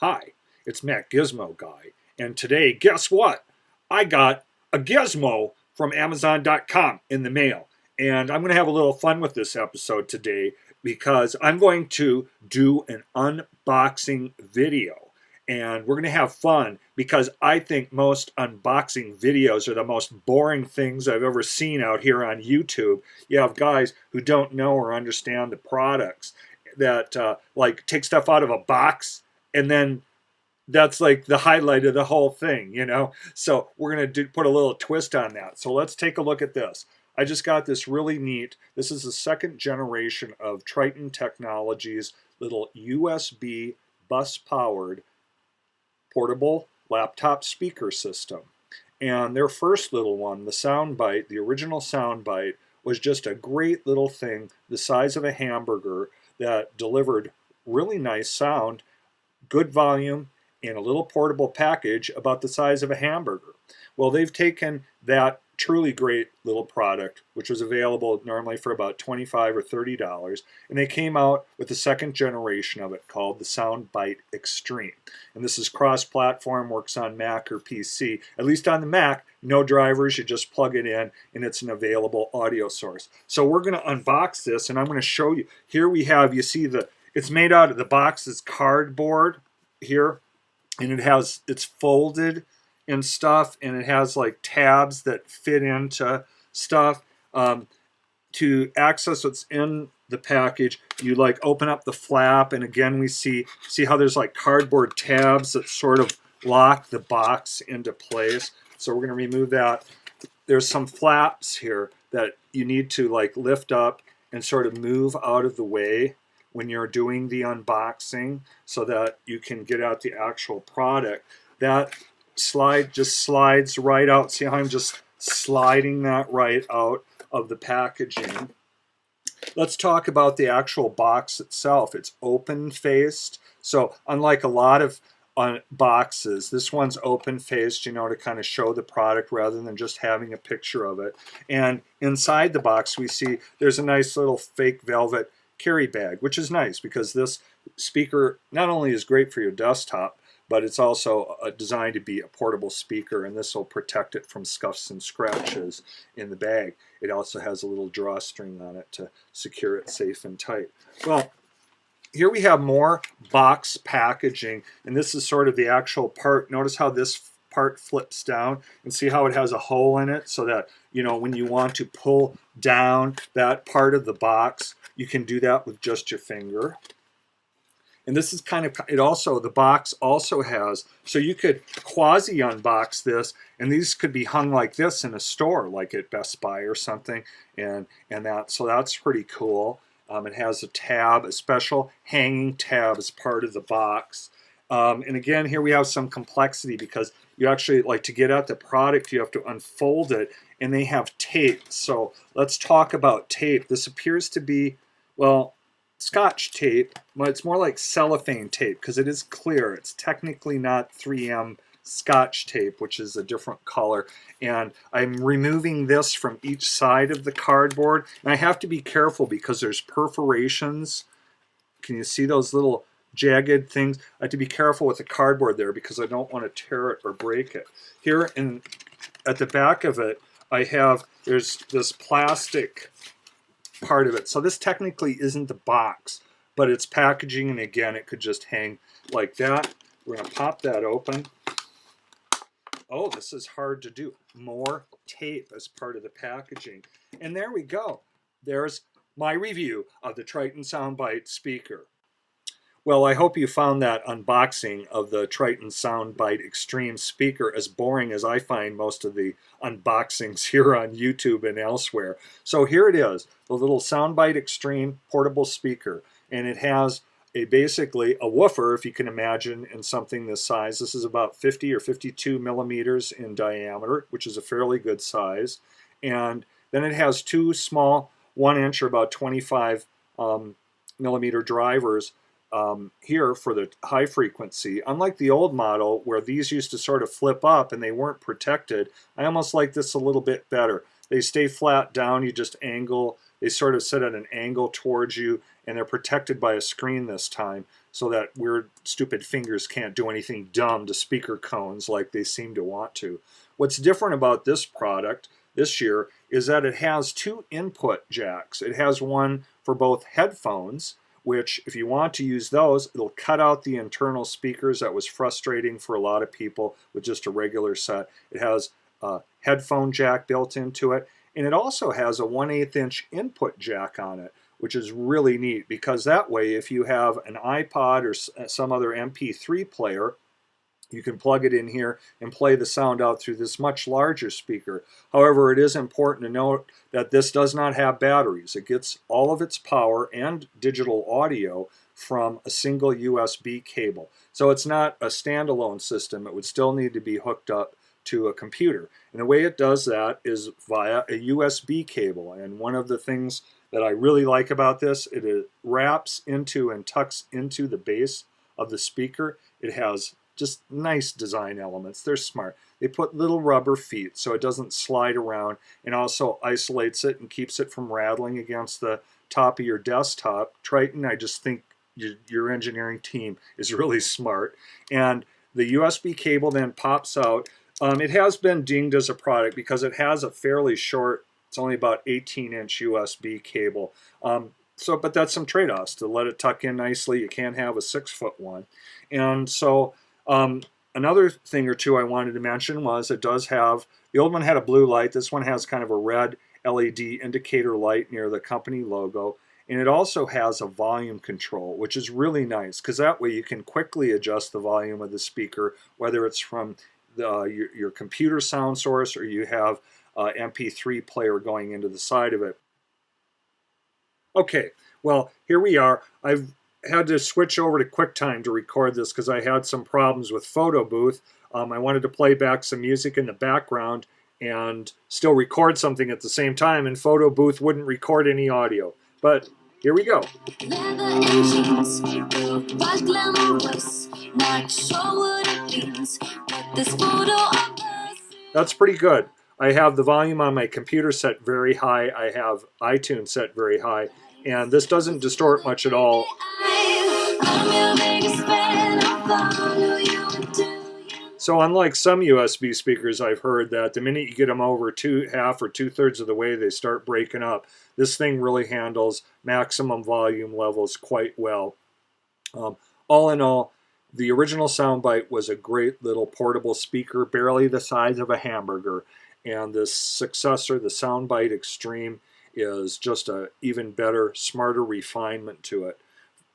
Hi, it's MacGizmoGuy, and today, guess what? I got a gizmo from Amazon.com in the mail, and I'm going to have a little fun with this episode today because I'm going to do an unboxing video. And we're going to have fun because I think most unboxing videos are the most boring things I've ever seen out here on YouTube. You have guys who don't know or understand the products that like take stuff out of a box and then that's like the highlight of the whole thing, you know? So we're going to put a little twist on that. So let's take a look at this. I just got this really neat, this is the second generation of Tritton Technologies little USB bus powered portable laptop speaker system. And their first little one, the Soundbite, the original Soundbite, was just a great little thing the size of a hamburger that delivered really nice sound, good volume, in a little portable package about the size of a hamburger. Well, they've taken that truly great little product, which was available normally for about $25 or $30, and they came out with the second generation of it called the Soundbite Xtreme. And this is cross-platform, works on Mac or PC. At least on the Mac, no drivers, you just plug it in, and it's an available audio source. So we're going to unbox this, and I'm going to show you. Here we have, you see it's made out of, the box is cardboard here, and it's folded and stuff, and it has like tabs that fit into stuff. To access what's in the package, you like open up the flap, and again we see how there's like cardboard tabs that sort of lock the box into place. So we're going to remove that. There's some flaps here that you need to like lift up and sort of move out of the way when you're doing the unboxing so that you can get out the actual product. That slide just slides right out. See how I'm just sliding that right out of the packaging. Let's talk about the actual box itself. It's open-faced. So unlike a lot of boxes, this one's open-faced, you know, to kind of show the product rather than just having a picture of it. And inside the box we see there's a nice little fake velvet carry bag, which is nice because this speaker not only is great for your desktop, but it's also designed to be a portable speaker, and this will protect it from scuffs and scratches in the bag. It also has a little drawstring on it to secure it safe and tight. Well, here we have more box packaging, and this is sort of the actual part. Notice how this part flips down, and see how it has a hole in it so that, you know, when you want to pull down that part of the box, you can do that with just your finger. And this is kind of, the box also has, so you could quasi unbox this, and these could be hung like this in a store, like at Best Buy or something, so that's pretty cool. It has a tab, a special hanging tab as part of the box. And again, here we have some complexity because you actually, like, to get at the product, you have to unfold it, and they have tape. So let's talk about tape. This appears to be, well, Scotch tape, but it's more like cellophane tape because it is clear. It's technically not 3M Scotch tape, which is a different color. And I'm removing this from each side of the cardboard. And I have to be careful because there's perforations. Can you see those little jagged things? I have to be careful with the cardboard there because I don't want to tear it or break it. Here at the back of it, there's this plastic part of it. So this technically isn't the box, but it's packaging, and again, it could just hang like that. We're going to pop that open. Oh, this is hard to do. More tape as part of the packaging. And there we go. There's my review of the Tritton Soundbite speaker. Well, I hope you found that unboxing of the Tritton Soundbite Xtreme speaker as boring as I find most of the unboxings here on YouTube and elsewhere. So here it is, the little Soundbite Xtreme portable speaker, and it has basically a woofer, if you can imagine, in something this size. This is about 50 or 52 millimeters in diameter, which is a fairly good size. And then it has two small 1-inch or about 25 millimeter drivers here for the high frequency. Unlike the old model where these used to sort of flip up and they weren't protected, I almost like this a little bit better. they stay flat down. You just angle, they sort of sit at an angle towards you, and they're protected by a screen this time so that weird, stupid fingers can't do anything dumb to speaker cones like they seem to want to. What's different about this product this year is that it has 2 input jacks. It has one for both headphones, which if you want to use those, it'll cut out the internal speakers. That was frustrating for a lot of people with just a regular set. It has a headphone jack built into it, and it also has a 1/8 inch input jack on it, which is really neat, because that way if you have an iPod or some other MP3 player, you can plug it in here and play the sound out through this much larger speaker. However, it is important to note that this does not have batteries. It gets all of its power and digital audio from a single USB cable. So it's not a standalone system. It would still need to be hooked up to a computer. And the way it does that is via a USB cable. And one of the things that I really like about this, it wraps into and tucks into the base of the speaker. It has just nice design elements. They're smart. They put little rubber feet so it doesn't slide around, and also isolates it and keeps it from rattling against the top of your desktop. Tritton, I just think your engineering team is really smart. And the USB cable then pops out. It has been dinged as a product because it has a fairly short, it's only about 18-inch USB cable. But that's some trade-offs. To let it tuck in nicely, you can't have a 6-foot one. And so another thing or two I wanted to mention was it does have, the old one had a blue light. This one has kind of a red LED indicator light near the company logo. And it also has a volume control, which is really nice, because that way you can quickly adjust the volume of the speaker, whether it's from your computer sound source or you have an MP3 player going into the side of it. Okay, well, here we are. I've had to switch over to QuickTime to record this because I had some problems with Photo Booth. I wanted to play back some music in the background and still record something at the same time, and Photo Booth wouldn't record any audio. But here we go. That's pretty good. I have the volume on my computer set very high. I have iTunes set very high, and this doesn't distort much at all. So unlike some USB speakers, I've heard that the minute you get them over half or 2/3 of the way, they start breaking up. This thing really handles maximum volume levels quite well. All in all, the original Soundbite was a great little portable speaker, barely the size of a hamburger. And this successor, the Soundbite Xtreme, is just a even better, smarter refinement to it.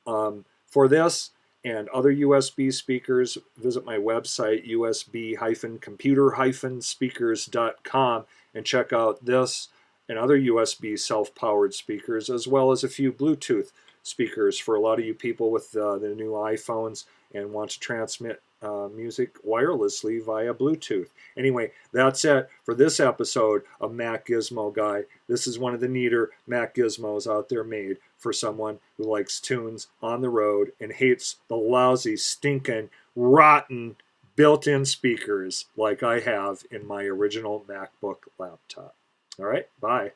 For this and other USB speakers, visit my website, usb-computer-speakers.com, and check out this and other USB self-powered speakers, as well as a few Bluetooth speakers for a lot of you people with the new iPhones and want to transmit music wirelessly via Bluetooth. Anyway, that's it for this episode of MacGizmoGuy. This is one of the neater Mac gizmos out there made for someone who likes tunes on the road and hates the lousy, stinking, rotten built-in speakers like I have in my original MacBook laptop. All right, bye.